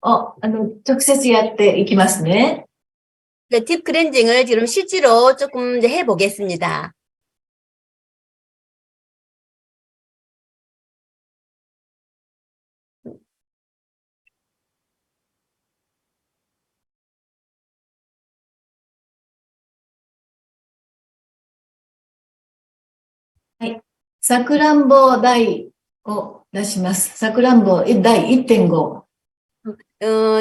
直接やっていきますね。 네, 딥 클렌징을 지금 실제로 조금 이제 해보겠습니다. 네. さくらんぼ台を出します。さくらんぼ第 1.5。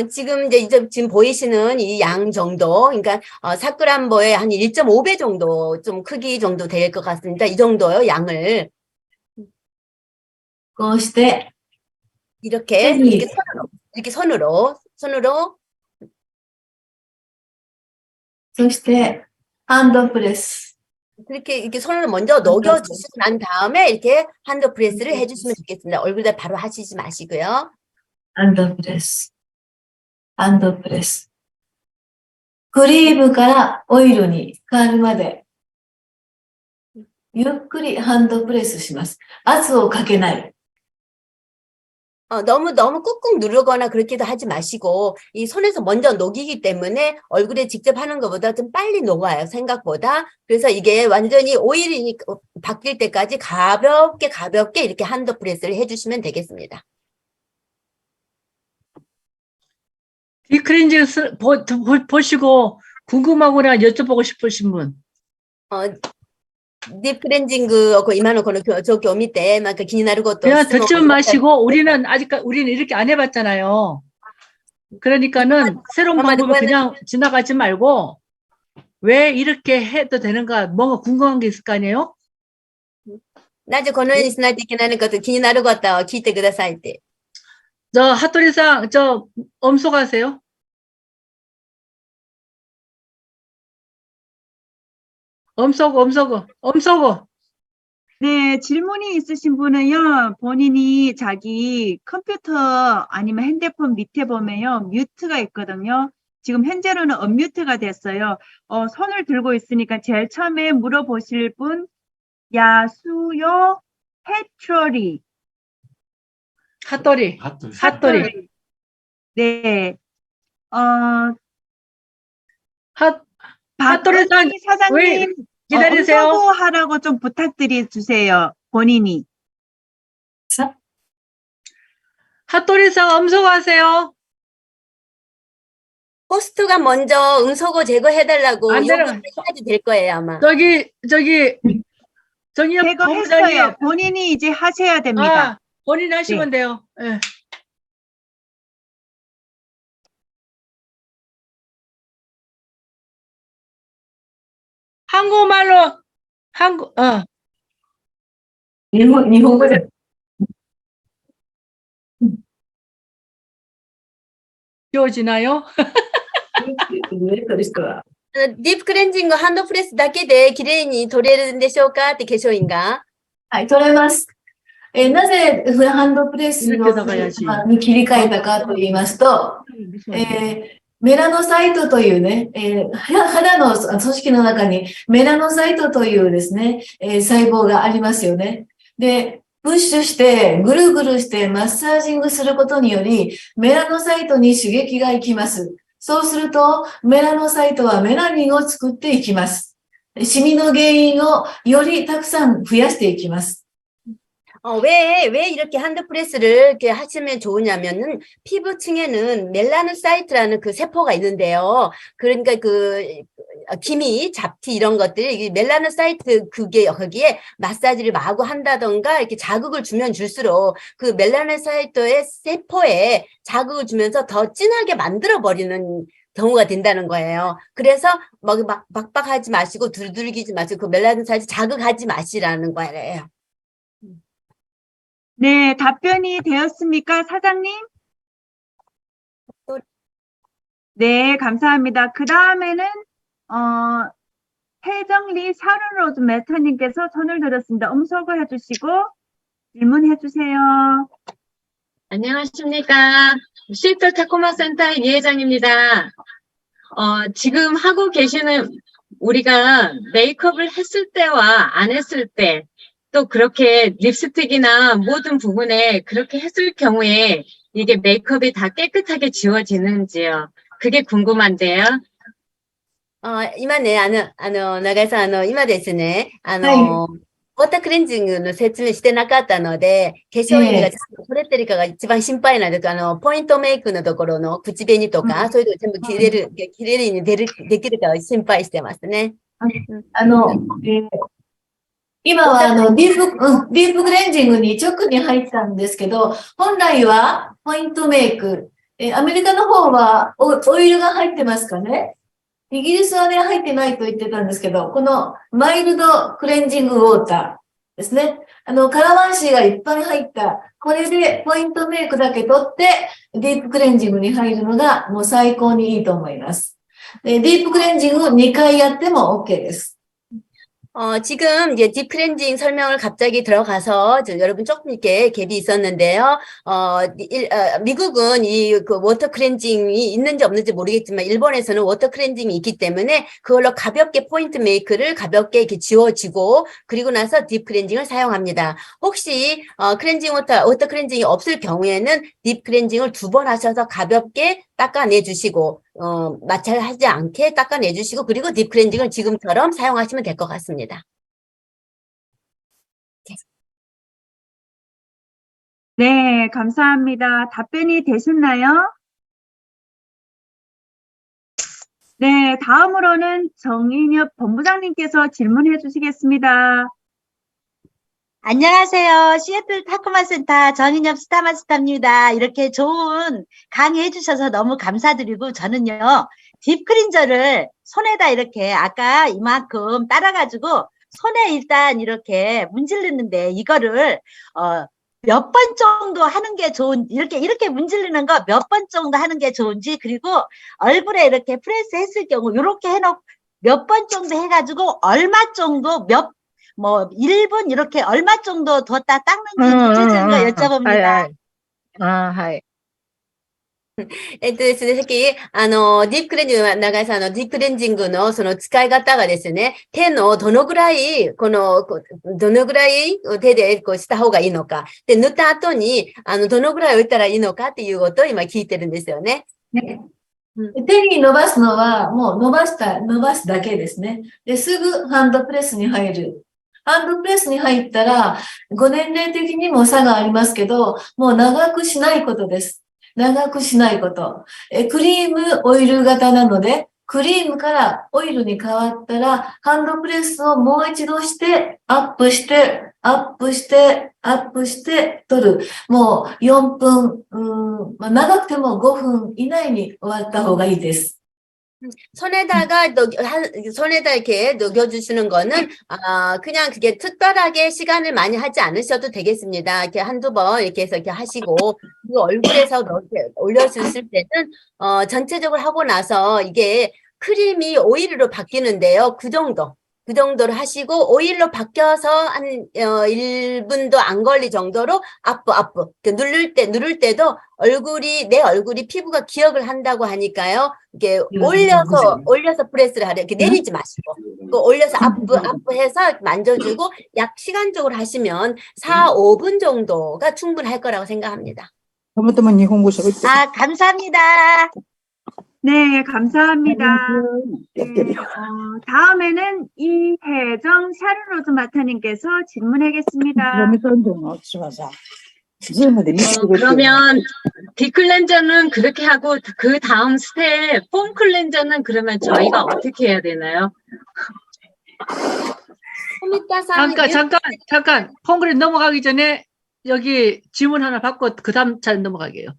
지금 지금 보이시는 이 양 정도, 그러니까, 사쿠란보의 한 1.5배 정도, 좀 크기 정도 될 것 같습니다. 이 정도요, 양을. こうして、 이렇게 손으로. そして、ハンドプレス。 이렇게 손으로 먼저 녹여주시고 난 다음에 이렇게 핸드 프레스를 해주시면 좋겠습니다. 얼굴에 바로 하시지 마시고요. ハンドプレス。ハンドプレス。クリームからオイルに変わるまで、ゆっくりハンドプレスします。圧をかけない。 너무 꾹꾹 누르거나 그렇게도 하지 마시고, 이 손에서 먼저 녹이기 때문에 얼굴에 직접 하는 것보다 좀 빨리 녹아요, 생각보다. 그래서 이게 완전히 오일이 바뀔 때까지 가볍게 이렇게 핸드 프레스를 해주시면 되겠습니다. 딥 클렌징 보시고 궁금하거나 여쭤보고 싶으신 분. 딥 클렌징 그今のこの状況を見てなんか気になること 그냥 듣지 마시고 우리는 이렇게 안 해봤잖아요. 그러니까는 새로운 방법을 그냥 지나가지 말고 왜 이렇게 해도 되는가 뭔가 궁금한 게 있을 거 아니에요? なぜこのようにしないといけないのかと気になることを聞いてくださいって。 저 핫도리상 저 엄소가세요? 엄소거. 네, 질문이 있으신 분은요, 본인이 자기 컴퓨터 아니면 핸드폰 밑에 보면요, 뮤트가 있거든요. 지금 현재로는 언뮤트가 됐어요. 손을 들고 있으니까 제일 처음에 물어보실 분, 야수요 해초리. 핫도리. 네. 핫도리상 사장님, 기다리세요. 하라고 좀 부탁드려 주세요. 본인이. 핫도리상 엄소가세요. 호스트가 먼저 음소거 제거해달라고 안 되는- 요구를 해야지 될 거예요, 아마. 저기 제거했어요. 본인이 이제 하셔야 됩니다. 본인 하시면 돼요. 예. 한국말로 일본어죠. 지워지나요? 딥 클렌징과 핸드 프레스 だけで綺麗に取れるんでしょうかって化粧品が。はい、取れます。なぜハンドプレスに切り替えたかと言いますと、メラノサイトというね、肌の組織の中にメラノサイトというですね、細胞がありますよね。で、プッシュして、ぐるぐるしてマッサージングすることにより、メラノサイトに刺激がいきます。そうすると、メラノサイトはメラニンを作っていきます。シミの原因をよりたくさん増やしていきます。 왜 이렇게 핸드 프레스를 이렇게 하시면 좋으냐면은 피부층에는 멜라노사이트라는 그 세포가 있는데요. 그러니까 그 기미, 잡티 이런 것들이 멜라노사이트 거기에 마사지를 마구 한다던가 이렇게 자극을 주면 줄수록 그 멜라노사이트의 세포에 자극을 주면서 더 진하게 만들어 버리는 경우가 된다는 거예요. 그래서 막 하지 마시고 두들기지 마시고 그 멜라노사이트 자극하지 마시라는 거예요. 네, 답변이 되었습니까, 사장님? 네, 감사합니다. 그 다음에는, 태정리 샤론로즈 메타님께서 손을 들었습니다. 음소거 해주시고, 질문해 주세요. 안녕하십니까. 시애틀 타코마 센터의 이 회장입니다. 지금 하고 계시는 우리가 메이크업을 했을 때와 안 했을 때, 또 그렇게 립스틱이나 모든 부분에 그렇게 했을 경우에 이게 메이크업이 다 깨끗하게 지워지는지요. 그게 궁금한데요. 今ね、長井さん、今ですね、はウォータークレンジングの説明してなかったので、化粧品がちゃんと取れてるかが一番心配なんです。ポイントメイクのところの口紅とか、そういうの全部きれいにできるかを心配してますね。今はディープクレンジングに直に入ったんですけど、本来はポイントメイク。アメリカの方はオイルが入ってますかね。イギリスはね、入ってないと言ってたんですけど、このマイルドクレンジングウォーターですね。カラマンシーがいっぱい入った。これでポイントメイクだけ取って、ディープクレンジングに入るのがもう最高にいいと思います。で、ディープクレンジングを2回やっても OK です。 지금 이제 딥 클렌징 설명을 갑자기 들어가서 여러분 조금 이렇게 갭이 있었는데요. 미국은 그 워터 클렌징이 있는지 없는지 모르겠지만 일본에서는 워터 클렌징이 있기 때문에 그걸로 가볍게 포인트 메이크를 가볍게 이렇게 지워지고 그리고 나서 딥 클렌징을 사용합니다. 혹시 워터 클렌징이 없을 경우에는 딥 클렌징을 2번 하셔서 가볍게 닦아내 주시고 마찰하지 않게 닦아내 주시고 그리고 딥 클렌징을 지금처럼 사용하시면 될 것 같습니다. 네, 감사합니다. 답변이 되셨나요? 네, 다음으로는 정인엽 본부장님께서 질문해 주시겠습니다. 안녕하세요. 시애틀 타코마 센터 정인엽 스타마스터입니다. 이렇게 좋은 강의 해주셔서 너무 감사드리고 저는요, 딥클린저를 손에다 이렇게 아까 이만큼 따라가지고 손에 일단 이렇게 문지르는데 이거를 몇 번 정도 하는 게 이렇게 문지르는 거 몇 번 정도 하는 게 좋은지 그리고 얼굴에 이렇게 프레스 했을 경우 이렇게 해놓고 몇 번 정도 해가지고 얼마 정도 1분 이렇게 얼마 정도 뒀다 닦는지 구체적인 거 여쭤봅니다. はい。ですね、さっき、ディープクレンジング、長井さん、ディープクレンジングのその使い方がですね、手のどのぐらい、どのぐらい手でした方がいいのか。で、塗った後に、どのぐらい置いたらいいのかっていうことを今聞いてるんですよね。手に伸ばすのはもう伸ばすだけですね。で、すぐハンドプレスに入る。ハンドプレスに入ったら、ご年齢的にも差がありますけど、もう長くしないことです。長くしないこと。クリームオイル型なので、クリームからオイルに変わったら、ハンドプレスをもう一度して、アップして、取る。もう4分、長くても5分以内に終わった方がいいです。 손에다가 이렇게 녹여주시는 거는, 그냥 그게 특별하게 시간을 많이 하지 않으셔도 되겠습니다. 이렇게 한두 번 이렇게 해서 이렇게 하시고, 그리고 얼굴에서 이렇게 올려주실 때는, 전체적으로 하고 나서 이게 크림이 오일로 바뀌는데요. 그 정도로 하시고, 오일로 바뀌어서 한, 1분도 안 걸릴 정도로 아프. 누를 때도 내 얼굴이 피부가 기억을 한다고 하니까요. 이게 올려서 프레스를 하래. 이렇게 내리지 마시고. 올려서 아프 해서 만져주고, 약 시간적으로 하시면 4, 5분 정도가 충분할 거라고 생각합니다. 감사합니다. 네, 감사합니다. 네, 다음에는 이혜정 샤를로즈 마타님께서 질문하겠습니다. 그러면 딥클렌저는 그렇게 하고 그 다음 스텝 폼 클렌저는 그러면 저희가 어떻게 해야 되나요? 잠깐. 폼그린 넘어가기 전에 여기 질문 하나 받고 그 다음 차례 넘어가게요.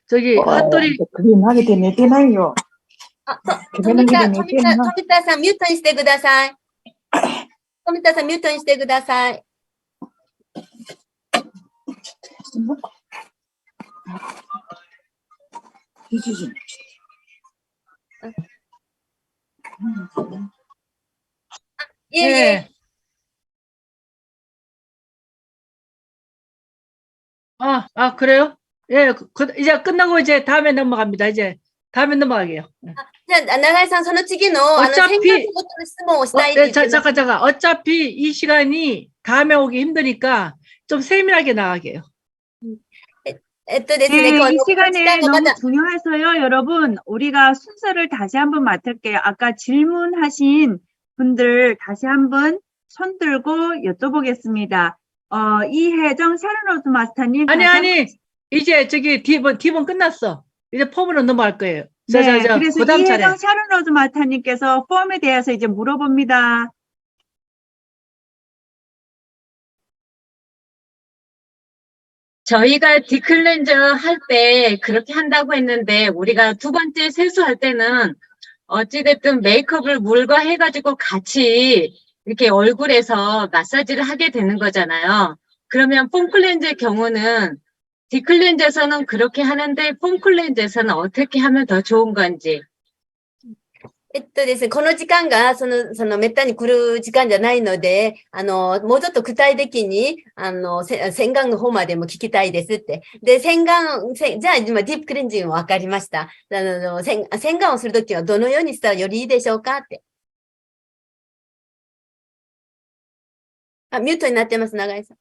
저기 핫도리 그림 하게 되면 되나요? 富田さん、ミュートにしてください。富田さん、ミュートにしてください。예. 그래요? 예, 이제 끝나고 이제 다음에 넘어갑니다. 이제 다음에 넘어가게요. じゃあ、長井さん、その次の、어차피 選挙ごとの質問をしたいって言ってます。 잠깐. 어차피 이 시간이 다음에 오기 힘드니까 좀 세밀하게 나가게요. ですね、 네, 今日 이 の 시간에 時間がま 너무 だ 중요해서요, 여러분. 우리가 순서를 다시 한번 맡을게요. 아까 질문하신 분들 다시 한번 손 들고 여쭤보겠습니다. 이혜정 샤르노즈 마스터님. 아니, 다시 아니, 이제 저기 D번 끝났어. 이제 폼으로 넘어갈 거예요. 네, 그래서 그다음 차례. 이혜정 샤르노즈 마스터님께서 폼에 대해서 이제 물어봅니다. 저희가 디클렌저 할 때 그렇게 한다고 했는데 우리가 두 번째 세수할 때는 어찌됐든 메이크업을 물과 해가지고 같이 이렇게 얼굴에서 마사지를 하게 되는 거잖아요. 그러면 폼클렌저의 경우는 디클렌저에서는 그렇게 하는데 폼클렌저에서는 어떻게 하면 더 좋은 건지. ですね、この時間が、めったに来る時間じゃないので、もうちょっと具体的に、洗顔の方までも聞きたいですって。で、じゃあ、今、ディープクレンジングわかりました。洗顔をするときはどのようにしたらよりいいでしょうかって。ミュートになってます、長井さん。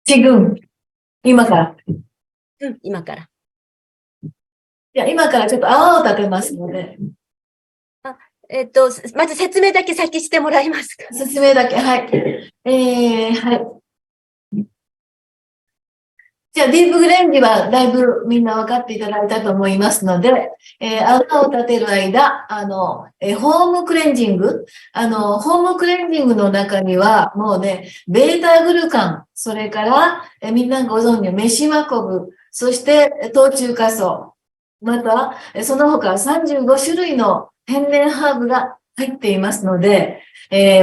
지금, 今から。今から。 いや、今からちょっと泡を立てますので。まず説明だけ先してもらえますか。説明だけ、はい。はい。じゃあ、ディープクレンジはだいぶみんな分かっていただいたと思いますので、泡を立てる間、ホームクレンジング、ホームクレンジングの中には、もうね、ベータグルカン、それから、みんなご存知のメシマコブ、そして冬虫夏草、また、その他35種類の天然ハーブが入っていますので、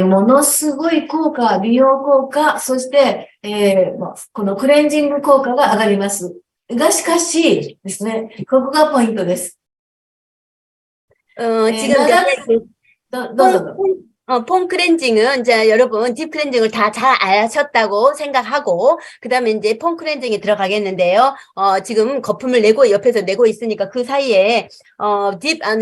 ものすごい効果、美容効果、そして、このクレンジング効果が上がります。が、しかしですね、ここがポイントです。지금どうぞ。 폼 클렌징은 이제 여러분 딥 클렌징을 다 잘 아셨다고 생각하고 그다음에 이제 폼 클렌징에 들어가겠는데요. 지금 거품을 옆에서 내고 있으니까 그 사이에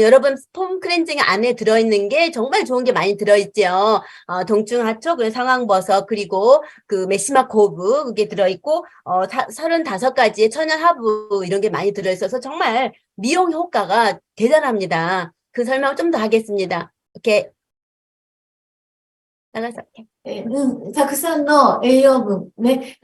여러분 폼 클렌징 안에 들어있는 게 정말 좋은 게 많이 들어있죠. 동충하초, 그리고 상황버섯, 그리고 그 메시마코브 그게 들어있고 35가지의 천연 하부 이런 게 많이 들어있어서 정말 미용 효과가 대단합니다. 그 설명을 좀 더 하겠습니다. 이렇게 たくさんの栄養分、ね、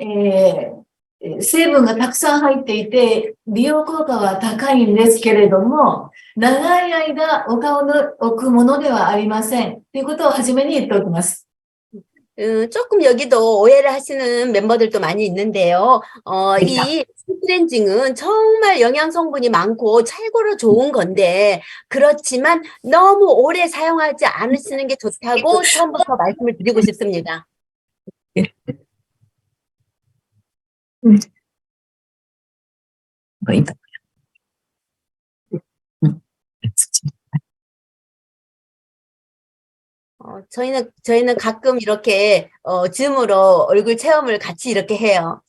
成分がたくさん入っていて、美容効果は高いんですけれども、長い間お顔に置くものではありません。ということを初めに言っておきます。 조금 여기도 오해를 하시는 멤버들도 많이 있는데요. 이 클렌징은 정말 영양 성분이 많고 최고로 좋은 건데 그렇지만 너무 오래 사용하지 않으시는 게 좋다고 처음부터 말씀을 드리고 싶습니다. 저희는 가끔 이렇게 줌으로 얼굴 체험을 같이 이렇게 해요.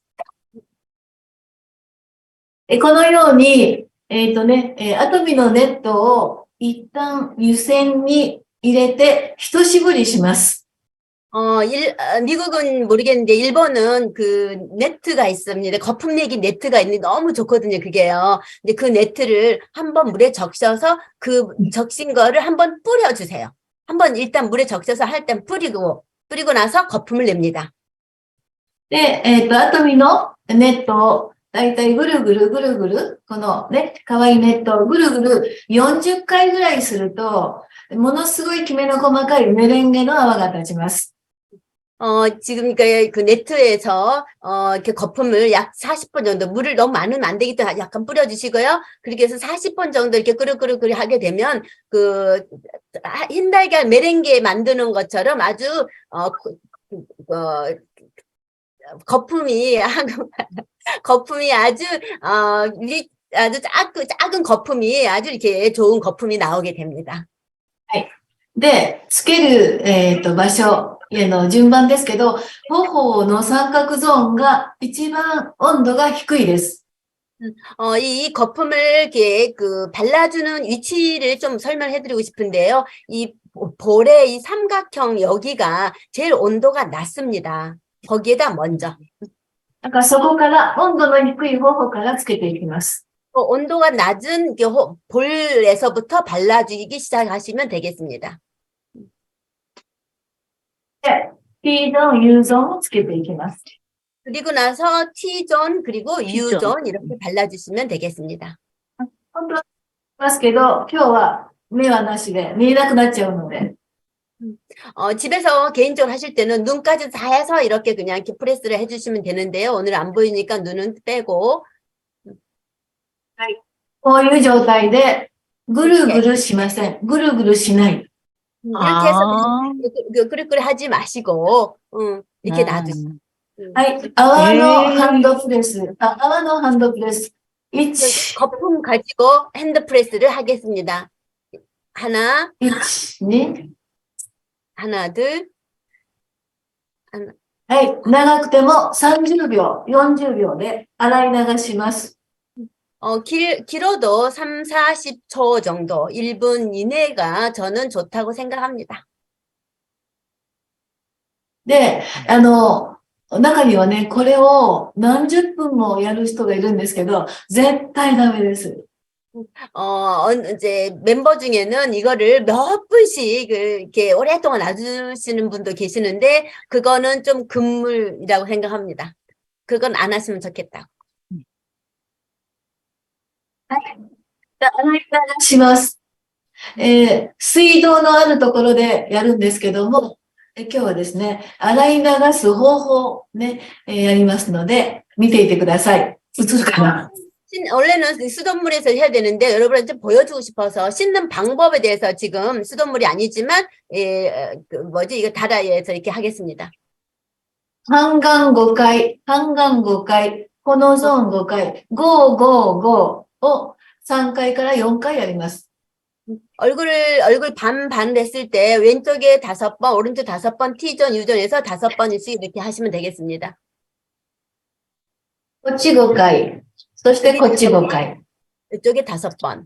このように、アトミのネットを一旦湯煎に入れて一絞りします。 미국은 모르겠는데 일본은 그 네트가 있습니다. 거품 내기 네트가 있는데 너무 좋거든요, 그게요. 근데 그 네트를 한번 물에 적셔서 그 적신 거를 한번 뿌려주세요. 한번 일단 물에 적셔서 할 땐 뿌리고 나서 거품을 냅니다. で、アトミのネットをだいたいぐるぐるぐるぐる、このね、可愛いネットをぐるぐる40回ぐらいすると、ものすごいきめの細かいメレンゲの泡が立ちます。 지금 그 네트에서 이렇게 거품을 약 40번 정도 물을 너무 많으면 안 되기 때문에 약간 뿌려주시고요. 그렇게 해서 40번 정도 이렇게 끄르끄르 하게 되면 그 흰달걀 메렝게 만드는 것처럼 아주 거품이 아주 아주 작은 거품이 아주 이렇게 좋은 거품이 나오게 됩니다. で、つける、場所への順番ですけど、頬の三角ゾーンが一番温度が低いです。 이 거품을 이렇게 발라주는 위치를 좀 설명해드리고 싶은데요. 이 볼의 이 삼각형 여기가 제일 온도가 낮습니다. 거기에다 먼저. だからそこから温度の低い方法からつけていきます。 온도가 낮은 볼에서부터 발라주기 시작하시면 되겠습니다. で、T ゾーン、U ゾーンをつけていきます。 그리고 나서 T존 그리고 T존. U존 이렇게 발라주시면 되겠습니다. 本当はますけど、今日は目はなしで見えなくなっちゃうので、 집에서 개인적으로 하실 때는 눈까지 다 해서 이렇게 그냥 이렇게 프레스를 해주시면 되는데요. 오늘 안 보이니까 눈은 빼고 こういう状態でぐるぐるしません。ぐるぐるしない。 이렇게 해서 아, 그릇그릇 하지 마시고 이렇게 아. 놔두시고 はい。泡のハンドプレス。泡のハンドプレス。1、 거품 가지고 핸드 프레스를 하겠습니다. 하나, 1、2。 하나, 둘, はい。長くても30秒、40秒で洗い流します。 길어도 3, 40초 정도, 1분 이내가 저는 좋다고 생각합니다. で、中にはね、これを何十分もやる人がいるんですけど、絶対ダメです。 이제 멤버 중에는 이거를 몇 분씩 이렇게 오랫동안 놔두시는 분도 계시는데, 그거는 좀 금물이라고 생각합니다. 그건 안 하시면 좋겠다. 洗い流します。水道のあるところでやるんですけども、今日はですね、洗い流す方法ね、やりますので、見ていてください。映るかな？ 원래는 수돗물에서 해야 되는데 여러분한테 보여주고 싶어서 씻는 방법에 대해서 지금 수돗물이 아니지만 이거 다라이에서 이렇게 하겠습니다. 半眼5回、半眼5回、このゾーン5回、5、5、5を3回から4回やります。 얼굴 반반 됐을 때 왼쪽에 5번, 오른쪽 5번, T존, U존에서 5번씩 이렇게 하시면 되겠습니다. こっち5回、そしてこっち5回。 이쪽에 5번.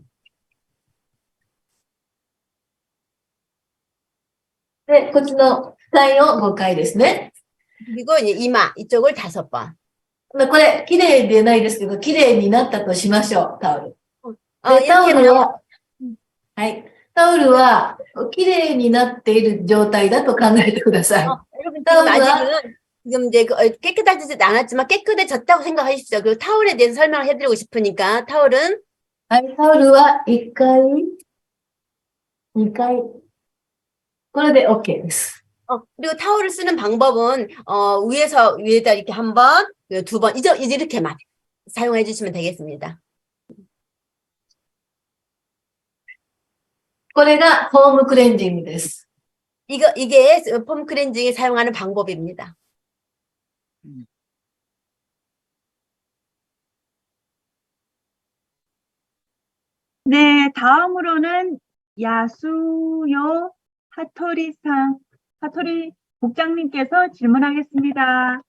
で、こっちの体を5回ですね。 그리고 이제 이마 이쪽을 5번. これ、綺麗でないですけど、綺麗になったとしましょう、タオル。 이렇게 タオル 하면 は、はい。タオルは、綺麗になっている状態だと考えてください。 여러분 지금 아직은 지금 이제 깨끗하지도 않았지만 깨끗해졌다고 생각하십시오. 그 타올에 대해서 설명을 해드리고 싶으니까 타올은 はい、タオルは1回、2回。これで OK です。 그리고 타올을 쓰는 방법은 위에다 이렇게 한 번, 2번 이제 이렇게만 사용해 주시면 되겠습니다. これがホームクレンジングです。 이게 폼 클렌징에 사용하는 방법입니다. 네, 다음으로는 야수요 하토리 국장님께서 질문하겠습니다.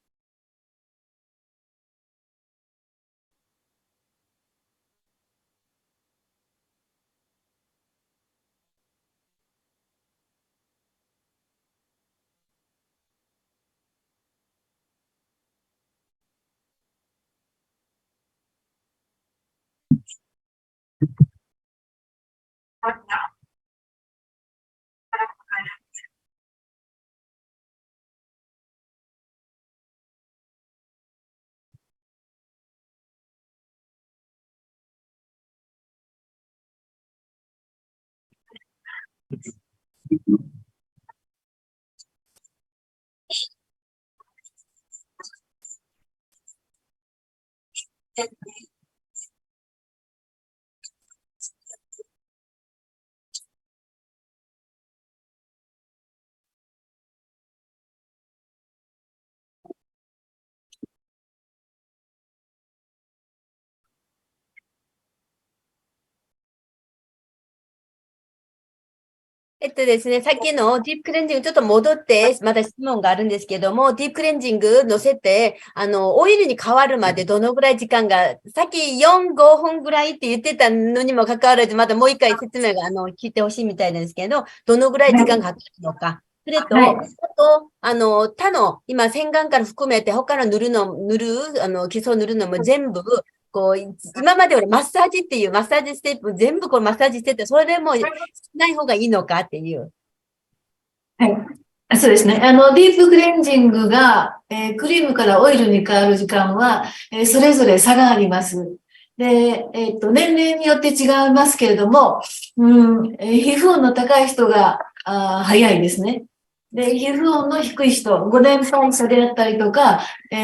ですね、さっきのディープクレンジングちょっと戻って、まだ質問があるんですけども、ディープクレンジング乗せて、オイルに変わるまでどのぐらい時間が、さっき4、5分ぐらいって言ってたのにもかかわらず、まだもう一回説明が聞いてほしいみたいなんですけど、どのぐらい時間がかかるのか、それと、はい他の、今、洗顔から含めて、他の塗る、基礎塗るのも全部、こう、今まで俺マッサージっていう、マッサージステップ全部こうマッサージしてて、それもしない方がいいのかっていう。そうですね。ディープクレンジングが、クリームからオイルに変わる時間は、それぞれ差があります。で、年齢によって違いますけれども、皮膚温の高い人が、早いですね。で、皮膚温の低い人、ご年配者であったりとか、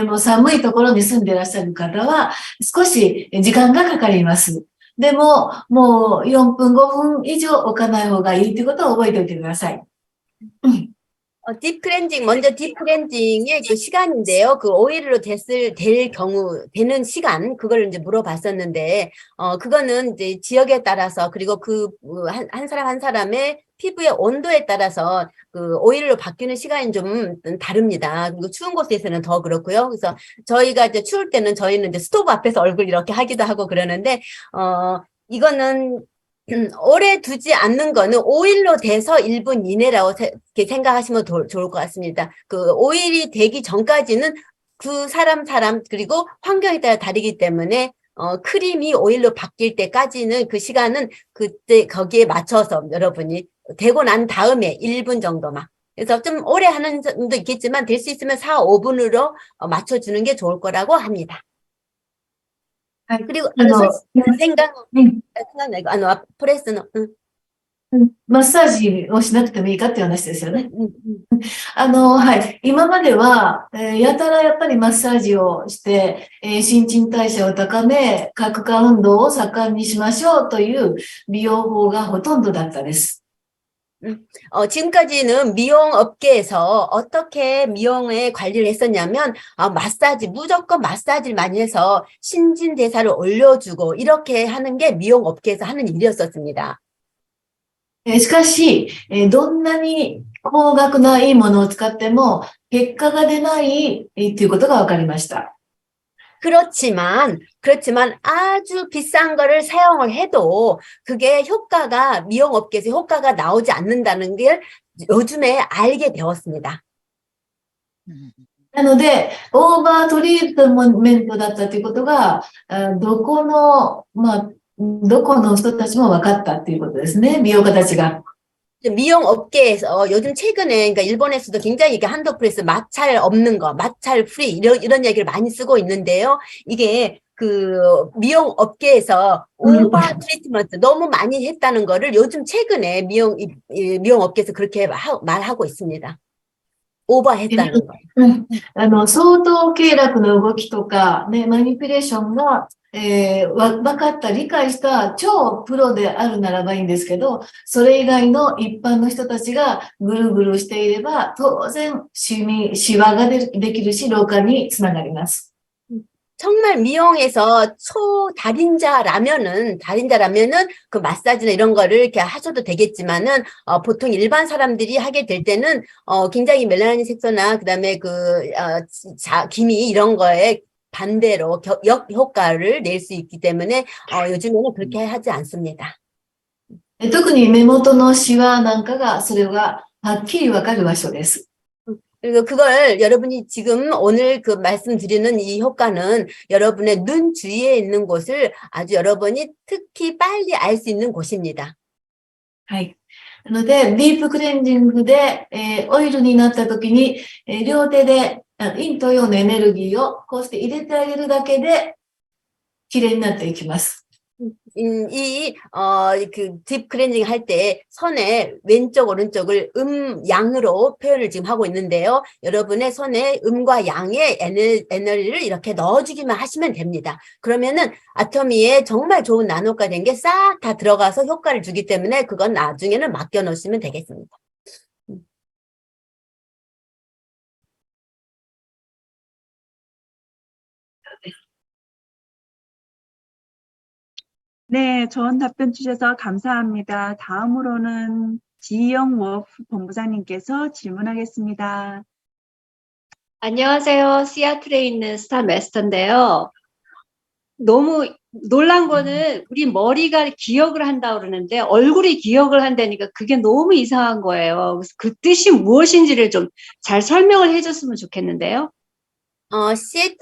もう寒いところに住んでいらっしゃる方は、少し時間がかかります。でも、もう4分、5分以上置かない方がいいということを覚えておいてください。딥 클렌징, 먼저 딥 클렌징의 그 시간인데요. 그 오일로 되는 시간, 그걸 이제 물어봤었는데, 그거는 이제 지역에 따라서, 그리고 한 사람 한 사람의 피부의 온도에 따라서 그 오일로 바뀌는 시간이 좀 다릅니다. 그리고 추운 곳에서는 더 그렇고요. 그래서 저희가 이제 추울 때는 저희는 이제 스토브 앞에서 얼굴 이렇게 하기도 하고 그러는데, 이거는 오래 두지 않는 거는 오일로 돼서 1분 이내라고 이렇게 생각하시면 좋을 것 같습니다. 그 오일이 되기 전까지는 그 사람 그리고 환경에 따라 다르기 때문에 크림이 오일로 바뀔 때까지는 그 시간은 그때 거기에 맞춰서 여러분이 되고 난 다음에 1분 정도만. 그래서 좀 오래 하는 분도 있겠지만 될 수 있으면 4, 5분으로 맞춰주는 게 좋을 거라고 합니다. 그리고 생각나고プレスの、マッサージをしなくてもいいかっていう話ですよね。はい。今までは、やたらやっぱりマッサージをして、新陳代謝を高め、角化運動を盛んにしましょうという美容法がほとんどだったです。 지금까지는 미용 업계에서 어떻게 미용의 관리를 했었냐면, 마사지, 무조건 마사지를 많이 해서 신진대사를 올려주고, 이렇게 하는 게 미용 업계에서 하는 일이었었습니다. しかし、どんなに高額ないいものを使っても、結果が出ないということが分かりました。 그렇지만 아주 비싼 거를 사용을 해도 그게 미용업계에서 효과가 나오지 않는다는 걸 요즘에 알게 되었습니다. なので、オーバートリートメントだったということが、どこの人たちも分かったということですね。美容家たちが。 미용 업계에서 요즘 최근에, 그러니까 일본에서도 굉장히 이게 한도프레스 마찰 없는 거, 마찰 프리, 이런 얘기를 많이 쓰고 있는데요. 이게 미용 업계에서 오버 트리트먼트 너무 많이 했다는 거를 요즘 최근에 미용 업계에서 그렇게 말하고 있습니다. 오버했다는 거. 相当経絡の動きとか、ね、マニピュレーションが、分かった、理解した超プロであるならばいいんですけど、それ以外の一般の人たちがぐるぐるしていれば、当然、シワができるし、老化につながります。 정말 미용에서 다린자라면은 그 마사지나 이런 거를 이렇게 하셔도 되겠지만은, 보통 일반 사람들이 하게 될 때는, 굉장히 멜라닌 색소나, 그 다음에 기미 이런 거에 반대로 역효과를 낼 수 있기 때문에, 요즘에는 그렇게 하지 않습니다. 特に目元のシワなんかが、それがはっきりわかる場所です。 그리고 그걸 여러분이 지금 오늘 그 말씀드리는 이 효과는 여러분의 눈 주위에 있는 곳을 아주 여러분이 특히 빨리 알 수 있는 곳입니다. はい。なので、ディープクレンジングで、オイルになった時に、両手で陰と陽のエネルギーをこうして入れてあげるだけで、綺麗になっていきます。 딥 클렌징 할 때 손에 왼쪽, 오른쪽을 양으로 표현을 지금 하고 있는데요. 여러분의 손에 음과 양의 에너지를 이렇게 넣어주기만 하시면 됩니다. 그러면은 아토미에 정말 좋은 나노가 된 게 싹 다 들어가서 효과를 주기 때문에 그건 나중에는 맡겨놓으시면 되겠습니다. 네, 좋은 답변 주셔서 감사합니다. 다음으로는 지영 워프 본부장님께서 질문하겠습니다. 안녕하세요. 시애틀에 있는 스타 마스터인데요. 너무 놀란 거는 우리 머리가 기억을 한다 그러는데 얼굴이 기억을 한다니까 그게 너무 이상한 거예요. 그래서 그 뜻이 무엇인지를 좀 잘 설명을 해줬으면 좋겠는데요. シエ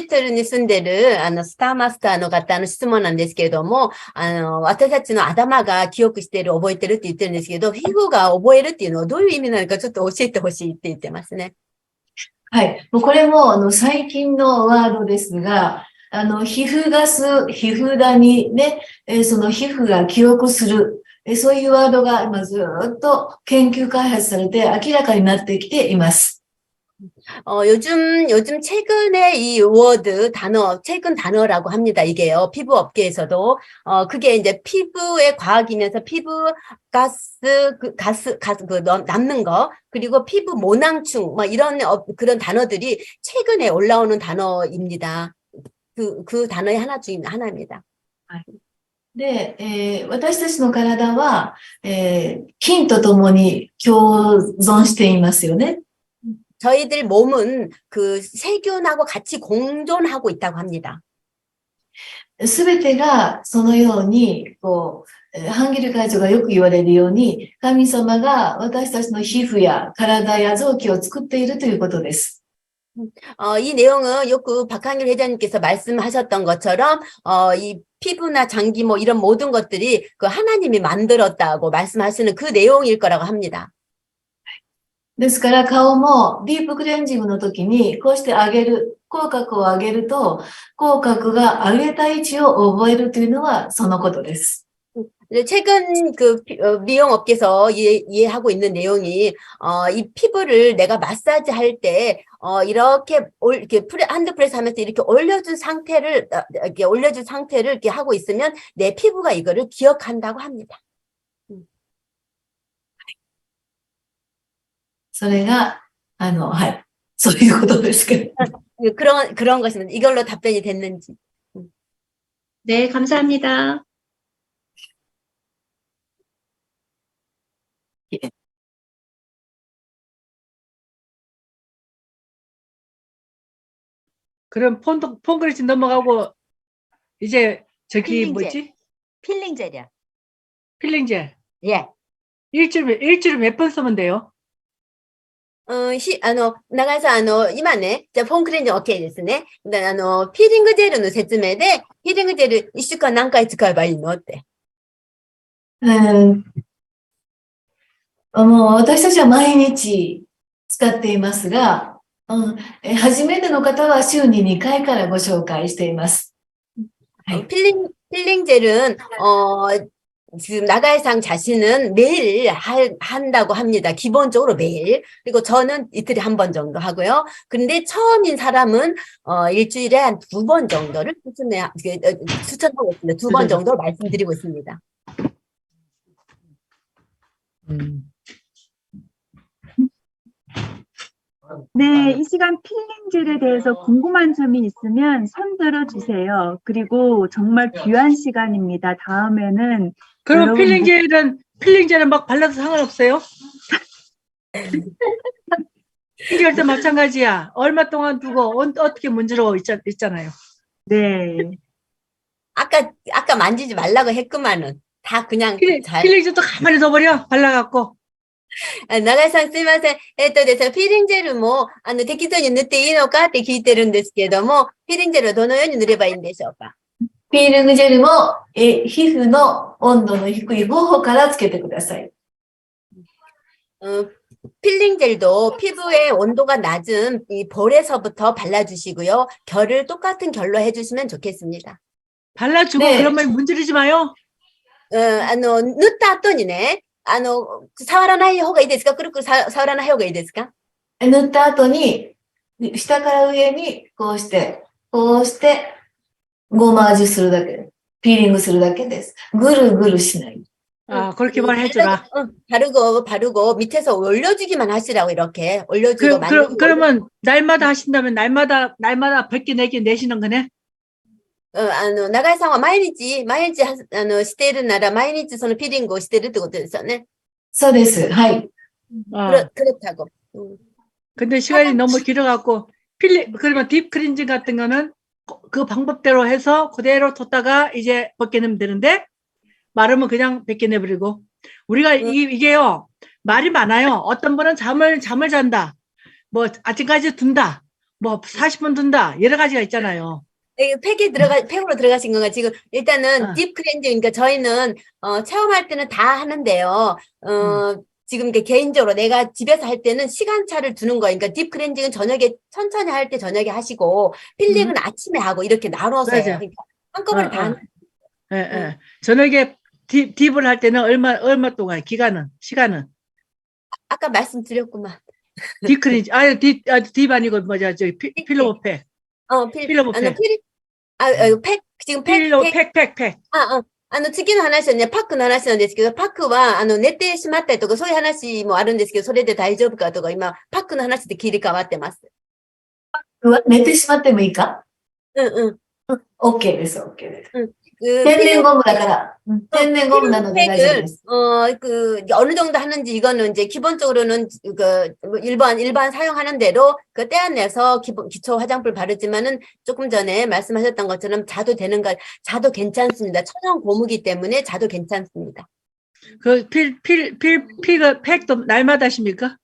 トルに住んでる、スターマスターの方の質問なんですけれども、私たちの頭が記憶している、覚えてるって言ってるんですけど、皮膚が覚えるっていうのはどういう意味なのかちょっと教えてほしいって言ってますね。はい。もうこれも、最近のワードですが、皮膚ガス、皮膚ダニね、その皮膚が記憶する、そういうワードが今ずっと研究開発されて明らかになってきています。 요즘 최근에 이 워드, 최근 단어라고 합니다. 이게요. 피부 업계에서도, 그게 이제 피부의 과학이면서 피부 남는 거, 그리고 피부 모낭충, 뭐 이런, 그런 단어들이 최근에 올라오는 단어입니다. 그 단어의 하나입니다. で、私たちの体は、菌とともに共存していますよね。 저희들 몸은 그 세균하고 같이 공존하고 있다고 합니다. すべてがそのように、ハンギル会長がよく言われるように、神様が私たちの皮膚や体や臓器を作っているということです。 이 내용은 요구 박한길 회장님께서 말씀하셨던 것처럼, 이 피부나 장기 뭐 이런 모든 것들이 그 하나님이 만들었다고 말씀하시는 그 내용일 거라고 합니다. ですから顔もディープクレンジングの時にこうして上げる、口角を上げると口角が上げた位置を覚えるというのはそのことです。 최근 그 미용 업계에서 이해하고 있는 내용이 이 피부를 내가 마사지 할 때 이렇게 핸드 프레스 하면서 이렇게 올려준 상태를 이렇게 하고 있으면 내 피부가 이거를 기억한다고 합니다. それがはい、そういうことですけど。 그런 것입니다. 이걸로 답변이 됐는지. 네, 감사합니다. 그럼 폰그레지 넘어가고 이제 저기 필링젤. 뭐지? 필링젤이요. 필링젤. 예. 일주일에 몇 번 쓰면 돼요? 長井さん、今ね、じゃあ、フォンクレンジ OK ですね。で、ピーリングジェルの説明で、ピーリングジェル1週間何回使えばいいのって。もう私たちは毎日使っていますが、初めての方は週に2回からご紹介しています。はい。 필링 젤은, 지금 나가이상 자신은 매일 한다고 합니다. 기본적으로 매일. 그리고 저는 이틀에 한 번 정도 하고요. 근데 처음인 사람은, 일주일에 한 2번 정도를 추천하고 있습니다. 2번 정도 말씀드리고 있습니다. 네, 이 시간 필링젤에 대해서 궁금한 점이 있으면 손 들어주세요. 그리고 정말 귀한 시간입니다. 다음에는 그럼 필링젤은 막 발라도 상관없어요? 필링젤도 마찬가지야. 얼마 동안 두고 어떻게 문제로 있잖아요. 네. 아까 만지지 말라고 했구만은. 다 그냥 필링젤도 가만히 둬버려. 발라갖고. 長井さんすいません。ですが、フィーリングジェルも、適当に塗っていいのかって聞いてるんですけども、フィーリングジェルはどのように塗ればいいんでしょうか？ピーリングジェルも、皮膚の温度の低い頬からつけてください。 필링 젤도 피부의 온도가 낮은 이 볼에서부터 발라주시고요. 결을 똑같은 결로 해주시면 좋겠습니다. 발라주고 네. 그러면 문지르지 마요. 塗った後にね、触らない方がいいですか？くるくる触らない方がいいですか？塗った後に、下から上に、こうして、ゴマージュするだけ。ピーリングするだけです。ぐるぐるしない。 아, 그렇게만 해주라. 바르고 밑에서 올려주기만 하시라고 이렇게 올려주고 그러면 날마다 하신다면 날마다 100개, 4개 내시는 거네? 長井さんは毎日しているなら毎日そのピーリングをしてるってことですよね。そうです。はい。 그렇다고. 근데 시간이 너무 길어갖고 그러면 딥 클렌징 같은 거는 그 방법대로 해서 그대로 뒀다가 이제 벗겨내면 되는데 마르면 그냥 벗겨내버리고 우리가 이게요 말이 많아요. 어떤 분은 잠을 잔다. 뭐 아침까지 둔다. 뭐 40분 둔다. 여러 가지가 있잖아요. 팩으로 들어가신 건가? 지금 일단은 딥 클렌징, 그러니까 저희는 체험할 때는 다 하는데요. 지금 이게 개인적으로 내가 집에서 할 때는 시간차를 두는 거예요. 그러니까 딥 클렌징은 저녁에 천천히 할 때 저녁에 하시고 필링은 아침에 하고 이렇게 나눠서 해요. 맞아. 그러니까 한꺼번에 다 하는. 예, 예. 저녁에 딥을 할 때는 얼마 동안 시간은 아까 말씀드렸구만. 딥클렌징 딥 아니고 뭐죠? 저기 필로우팩. 필로우팩. 지금 팩. 次の話はね、パックの話なんですけど、パックは、寝てしまったりとか、そういう話もあるんですけど、それで大丈夫かとか、今、パックの話で切り替わってます。寝てしまってもいいか？OK です、OK です。天然ゴムだから、天然ゴムなので大丈夫です。 어느 정도 하는지 이거는 이제 기본적으로는 일반 사용하는 대로 떼어내서 기초 화장품 바르지만은 조금 전에 말씀하셨던 것처럼 자도 자도 괜찮습니다. 천연 고무기 때문에 자도 괜찮습니다. 그 팩도 날마다 하십니까?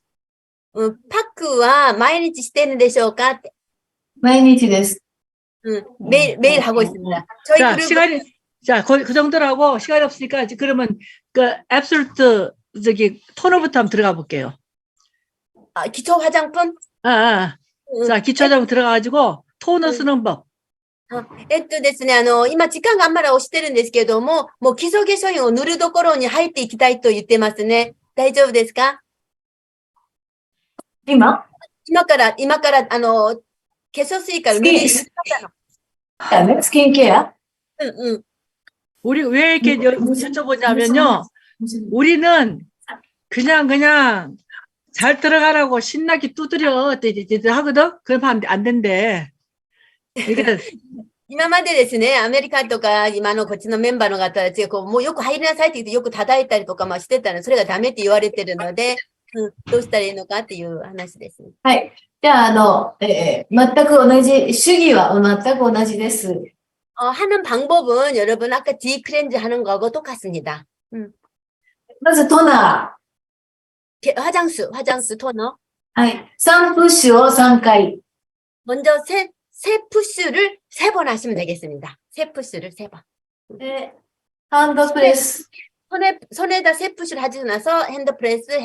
파크와 毎日してるんでしょうか? 毎日です。 매일 하고 있습니다. 저희 자, 그룹은 그 정도로 하고 시간이 없으니까 그러면 그 앱솔루트 토너부터 한번 들어가 볼게요. 기초 화장품? 자, 기초 화장품 들어가가지고 토너 쓰는 법. ですね、今時間があんまり押してるんですけども、もう基礎化粧品を塗るところに入っていきたいと言ってますね。大丈夫ですか？今から、化粧水から塗りスキンケア 우리 왜 이렇게 여쭤보냐면요. 우리는 그냥 잘 들어가라고 신나게 두드려 하거든? 그러면 안 된대. 그러니까 今までですね、アメリカとか、今のこっちのメンバーの方たちがもうよく入りなさいって言ってよく叩いたりとかしてたの、それがダメって言われてるので、どうしたらいいのかっていう話です。はい。じゃあ、全く同じ、主義は全く同じです。 하는 방법은 여러분 아까 디클렌즈 하는 거하고 똑같습니다. まずトナ 화장수 토너. はい。3プッシュを3回。 먼저 세 푸쉬를 3번 하시면 되겠습니다. 3푸쉬를 3번. ハンドプレス。 손에다 3푸쉬를 하시고 나서 핸드프레스.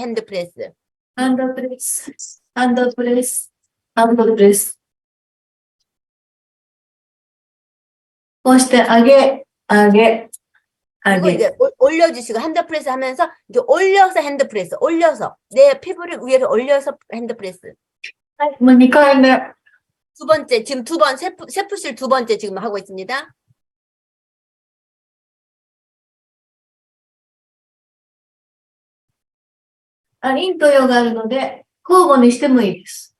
ハンドプレス。ハンドプレス。ハンドプレス。こうして上げ。 그리고 이제 올려주시고 핸드프레스 하면서 이제 올려서 핸드프레스. 올려서 내 피부를 위로 올려서 핸드프레스. もう2回目。 두 번째, 지금 세 푸쉬를 두 번째 지금 하고 있습니다. 아, 陰と陽があるので、交互にしてもいいです。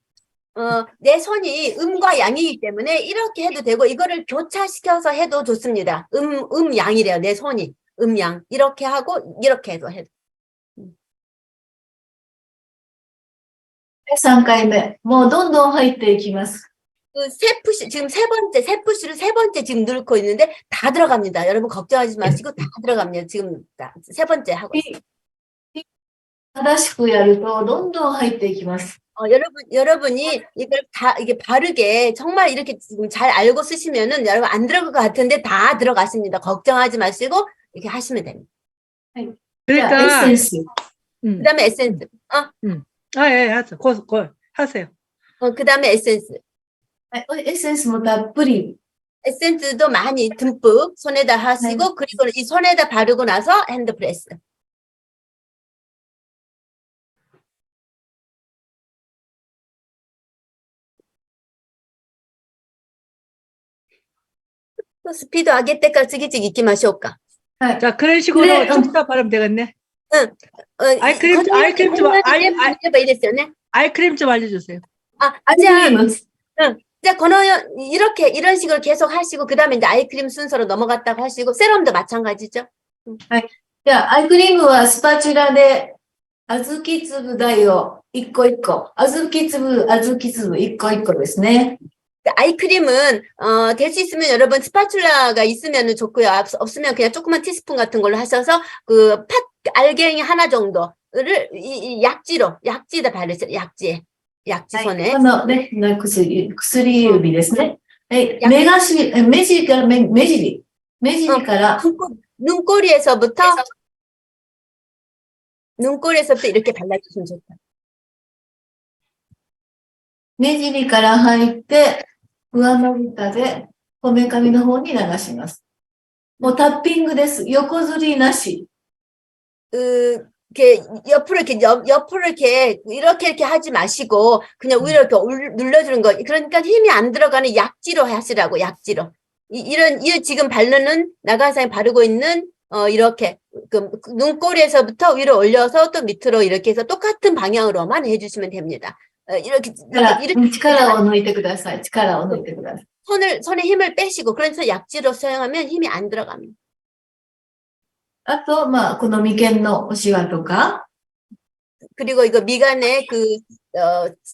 내 손이 음과 양이기 때문에 이렇게 해도 되고 이거를 교차시켜서 해도 좋습니다. 양이래요. 내 손이 양 이렇게 하고 이렇게 해도 해도. 3回目。もうどんどん入っていきます。 세 푸쉬 지금 세 푸쉬를 세 번째 지금 넣고 있는데 다 들어갑니다. 여러분 걱정하지 마시고 다 들어갑니다. 지금 세 번째 하고 있어요. 正しくやるとどんどん入っていきます。 여러분이 이걸 다 이게 바르게 정말 이렇게 지금 잘 알고 쓰시면은 여러분 안 들어갈 것 같은데 다 들어가십니다. 걱정하지 마시고 이렇게 하시면 됩니다. 그러니까 에센스. 그다음에 에센스. 예, 하세요. 그다음에 에센스. エッセンスもたっぷり。 에센스도 많이 듬뿍 손에다 하시고 그리고 이 손에다 바르고 나서 핸드프레스. 스피드上げてから次々行きましょうか. 자, 그런 식으로 쭉다 바르면 되겠네. 아이크림 좀 알려주세요. 자, 이런 식으로 계속 하시고, 그 다음에 이제 아이크림 순서로 넘어갔다고 하시고, 세럼도 마찬가지죠. じゃあ、アイクリームはスパチュラで、小豆粒大を一個一個。小豆粒一個一個ですね。 아이크림은 될 수 있으면 여러분 스파츌라가 있으면 좋고요. 없으면 그냥 조그만 티스푼 같은 걸로 하셔서 그 알갱이 하나 정도를 이 약지에다 바르세요. 약지 손에. このね、薬指ですね。はい、や目尻から、 눈꼬리에서부터 이렇게 발라주시면 좋다. 目尻から入って、上の下で、こめかみの方に流します。もうタッピングです。横ずりなし。 이렇게 옆으로 이렇게 하지 마시고 그냥 위로 이렇게 눌러주는 거. 그러니까 힘이 안 들어가는 약지로 하시라고. 약지로. 이 지금 나가사에 바르고 있는 이렇게 그 눈꼬리에서부터 위로 올려서 또 밑으로 이렇게 해서 똑같은 방향으로만 해주시면 됩니다. 이렇게 力を抜いてください。力を抜いてください。 손에 힘을 빼시고 그래서 약지로 사용하면 힘이 안 들어갑니다. あと、この眉間のおしわとか、 그리고 이거 미간에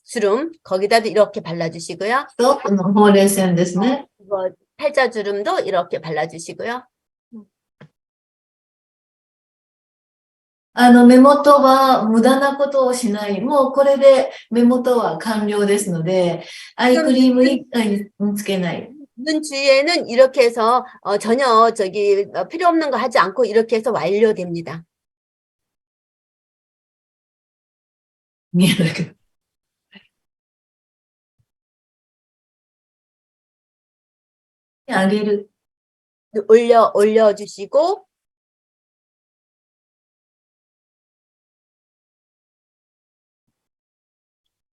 주름 거기다도 이렇게 발라주시고요. と、このほうれい線ですね。 이거 팔자주름도 이렇게 발라주시고요. 目元は無駄なことをしない。もうこれで目元は完了ですので、アイクリーム一回つけない。 눈 주위에는 이렇게 해서 전혀 필요 없는 거 하지 않고 이렇게 해서 완료됩니다. 見えないけど。上げる。 올려주시고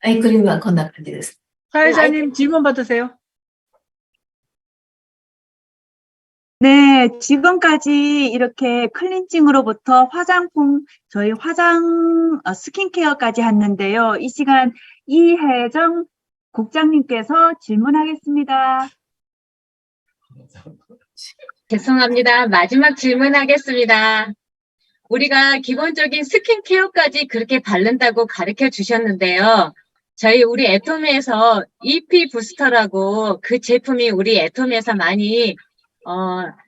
アイクリームはこんな感じです。 사회자님 질문 받으세요. 네, 지금까지 이렇게 클렌징으로부터 화장품, 저희 스킨케어까지 했는데요. 이 시간 이혜정 국장님께서 질문하겠습니다. 죄송합니다. 마지막 질문하겠습니다. 우리가 기본적인 스킨케어까지 그렇게 바른다고 가르쳐 주셨는데요. 우리 애톰에서 EP 부스터라고 그 제품이 우리 애톰에서 많이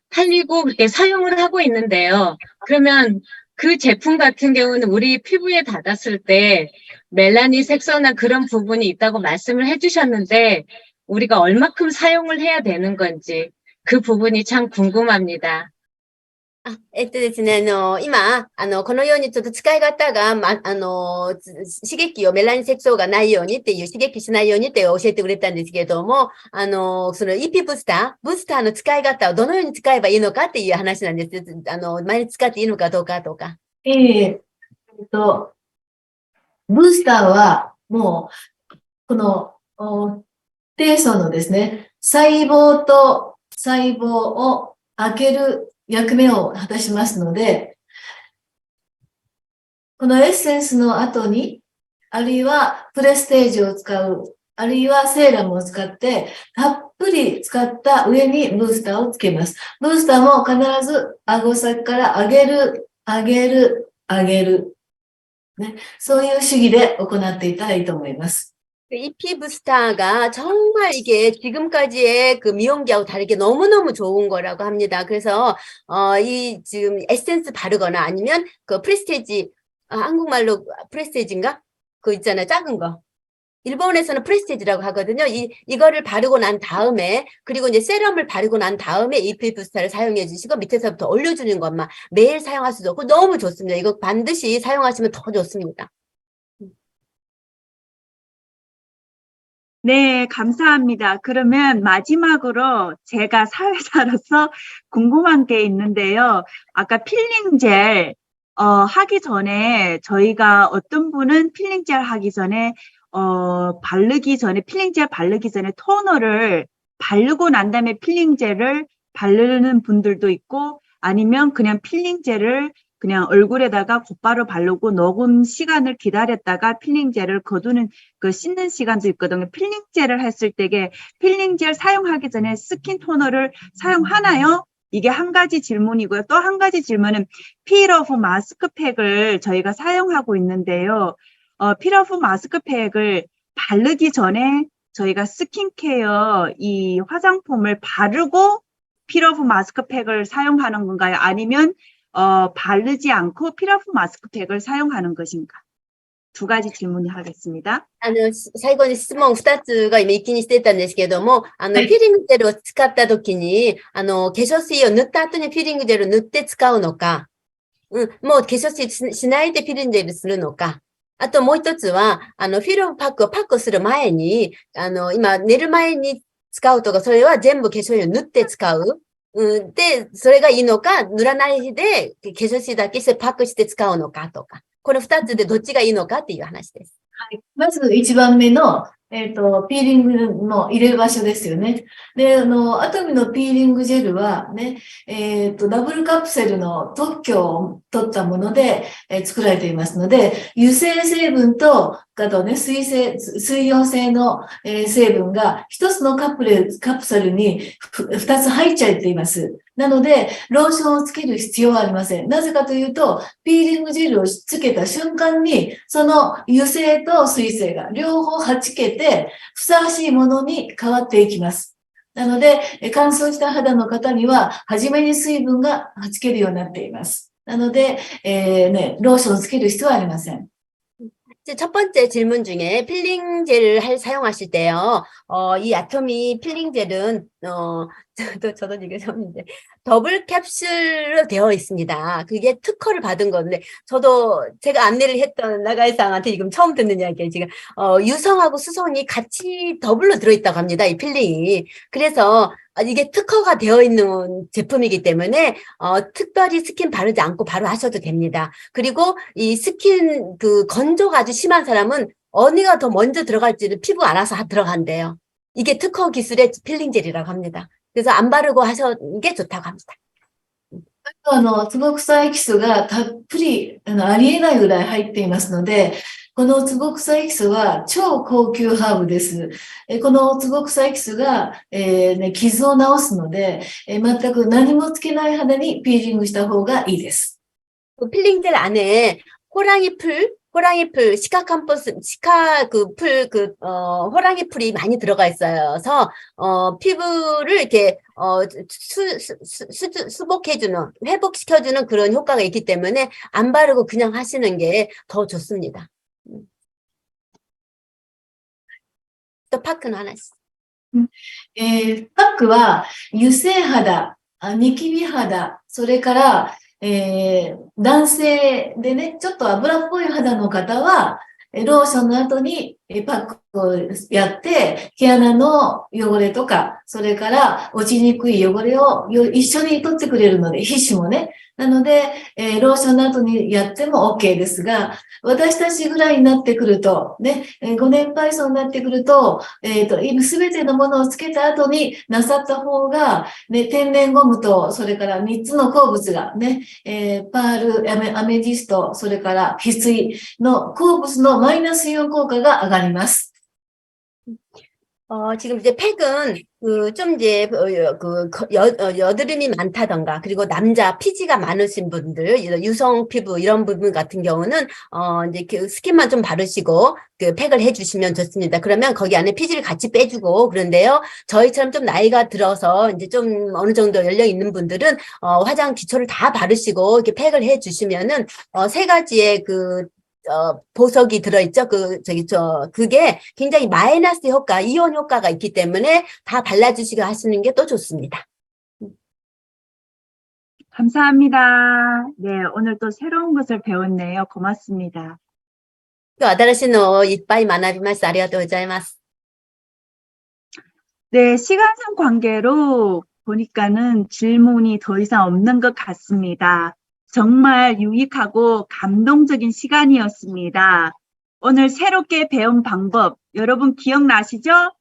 팔리고 그렇게 사용을 하고 있는데요. 그러면 그 제품 같은 경우는 우리 피부에 닿았을 때 멜라닌 색소나 그런 부분이 있다고 말씀을 해주셨는데 우리가 얼마큼 사용을 해야 되는 건지 그 부분이 참 궁금합니다. ですね、今、このようにちょっと使い方が、刺激をメラニン色素がないようにっていう、刺激しないようにって教えてくれたんですけれども、その EP ブースターの使い方をどのように使えばいいのかっていう話なんです。毎日使っていいのかどうかとか。ブースターは、もう、この、低層のですね、細胞と細胞を開ける役目を果たしますので、このエッセンスの後に、あるいはプレステージを使う、あるいはセーラムを使って、たっぷり使った上にブースターをつけます。ブースターも必ず顎先から上げる、上げる、上げる。ね、そういう主義で行っていたらいいと思います。 EP 부스터가 정말 이게 지금까지의 그 미용기하고 다르게 너무너무 좋은 거라고 합니다. 그래서, 이 지금 에센스 바르거나 아니면 그 프레스테이지, 한국말로 프레스테이지인가? 그거 있잖아요. 작은 거. 일본에서는 프레스테이지라고 하거든요. 이거를 바르고 난 다음에, 그리고 이제 세럼을 바르고 난 다음에 EP 부스터를 사용해 주시고 밑에서부터 올려주는 것만 매일 사용할 수도 없고 너무 좋습니다. 이거 반드시 사용하시면 더 좋습니다. 네, 감사합니다. 그러면 마지막으로 제가 사회자로서 궁금한 게 있는데요. 아까 필링 젤 하기 전에 저희가 어떤 분은 필링 젤 하기 전에 필링 젤 바르기 전에 토너를 바르고 난 다음에 필링 젤을 바르는 분들도 있고 아니면 그냥 필링 젤을 그냥 얼굴에다가 곧바로 바르고 녹음 시간을 기다렸다가 필링 젤을 거두는 그 씻는 시간도 있거든요. 필링 젤을 했을 때에 필링 젤 사용하기 전에 스킨 토너를 사용하나요? 이게 한 가지 질문이고요. 또 한 가지 질문은 필 오프 마스크팩을 저희가 사용하고 있는데요. 필 오프 마스크팩을 바르기 전에 저희가 스킨케어 이 화장품을 바르고 필러프 마스크팩을 사용하는 건가요? 아니면 바르지 않고 필러프 마스크팩을 사용하는 것인가? 두 가지 질문을 하겠습니다. 最後に質問2つが今一気にしてたんですけども、はいフィリングジェルを使った時に、化粧水を塗った後にフィリングジェルを塗って使うのか、もう化粧水しないでフィリングジェルするのか、あともう一つは、フィルムパックをパックする前に、今寝る前に使うとか、それは全部化粧水を塗って使う。で、それがいいのか、塗らないで化粧水だけしてパックして使うのかとか、この2つでどっちがいいのかっていう話です。まず1番目の、ピーリングの入れる場所ですよね。で、アトミのピーリングジェルはね、ダブルカプセルの特許を取ったもので、作られていますので、油性成分と、あとね、水溶性の、成分が一つのカプセルに2つ入っちゃっています。なので、ローションをつける必要はありません。なぜかというと、ピーリングジェルをつけた瞬間に、その油性と水性が両方はじけて、ふさわしいものに変わっていきます。なので、乾燥した肌の方には、初めに水分がはじけるようになっています。なので、ローションをつける必要はありません。 첫 번째 질문 중에 필링 젤을 사용하실 때요, 이 아토미 필링 젤은, 저도 이게 처음인데, 더블 캡슐로 되어 있습니다. 그게 특허를 받은 건데, 저도 제가 안내를 했던 나가이상한테 지금 처음 듣는 이야기예요. 지금, 유성하고 수성이 같이 더블로 들어있다고 합니다. 이 필링이. 그래서, 이게 특허가 되어 있는 제품이기 때문에 특별히 스킨 바르지 않고 바로 하셔도 됩니다. 그리고 이 스킨 건조가 아주 심한 사람은 어디가 더 먼저 들어갈지를 피부 알아서 들어간대요. 이게 특허 기술의 필링 젤이라고 합니다. 그래서 안 바르고 하시는 게 좋다고 합니다. ツボクサエキスがたっぷり、ありえないぐらい入っていますので、このツボクサエキスは超高級ハーブです。このツボクサエキスが、傷を治すので、全く何もつけない肌にピーリングした方がいいです。 그 필링 젤 안에 호랑이 풀, 호랑이 풀이 많이 들어가 있어서, 피부를 이렇게, 수복해주는, 회복시켜주는 그런 효과가 있기 때문에 안 바르고 그냥 하시는 게 더 좋습니다. 또 파크는 하나씩. パックは油性肌、ニキビ肌、それから、男性でね、ちょっと油っぽい肌の方は、ローションの後にパックをやって、毛穴の汚れとか、それから落ちにくい汚れを一緒に取ってくれるので、皮脂もね。なので、ローションの後にやっても OK ですが、私たちぐらいになってくると、ね、ご年配層になってくると、すべてのものをつけた後になさった方が、ね、天然ゴムと、それから3つの鉱物がね、パール、アメジスト、それから翡翠の鉱物のマイナスイオン効果が上がります。 지금 이제 팩은, 좀 이제, 여드름이 많다던가, 그리고 남자 피지가 많으신 분들, 유성 피부 이런 부분 같은 경우는, 이제 그 스킨만 좀 바르시고, 그 팩을 해주시면 좋습니다. 그러면 거기 안에 피지를 같이 빼주고, 그런데요, 저희처럼 좀 나이가 들어서 이제 좀 어느 정도 연령 있는 분들은, 화장 기초를 다 바르시고, 이렇게 팩을 해주시면은, 세 가지의 보석이 들어있죠. 그게 굉장히 마이너스 효과, 이온 효과가 있기 때문에 다 발라주시고 하시는 게 또 좋습니다. 감사합니다. 네, 오늘 또 새로운 것을 배웠네요. 고맙습니다. 今日新しいのをいっぱい学びました。ありがとうございます。 네, 시간상 관계로 보니까는 질문이 더 이상 없는 것 같습니다. 정말 유익하고 감동적인 시간이었습니다. 오늘 새롭게 배운 방법 여러분 기억나시죠?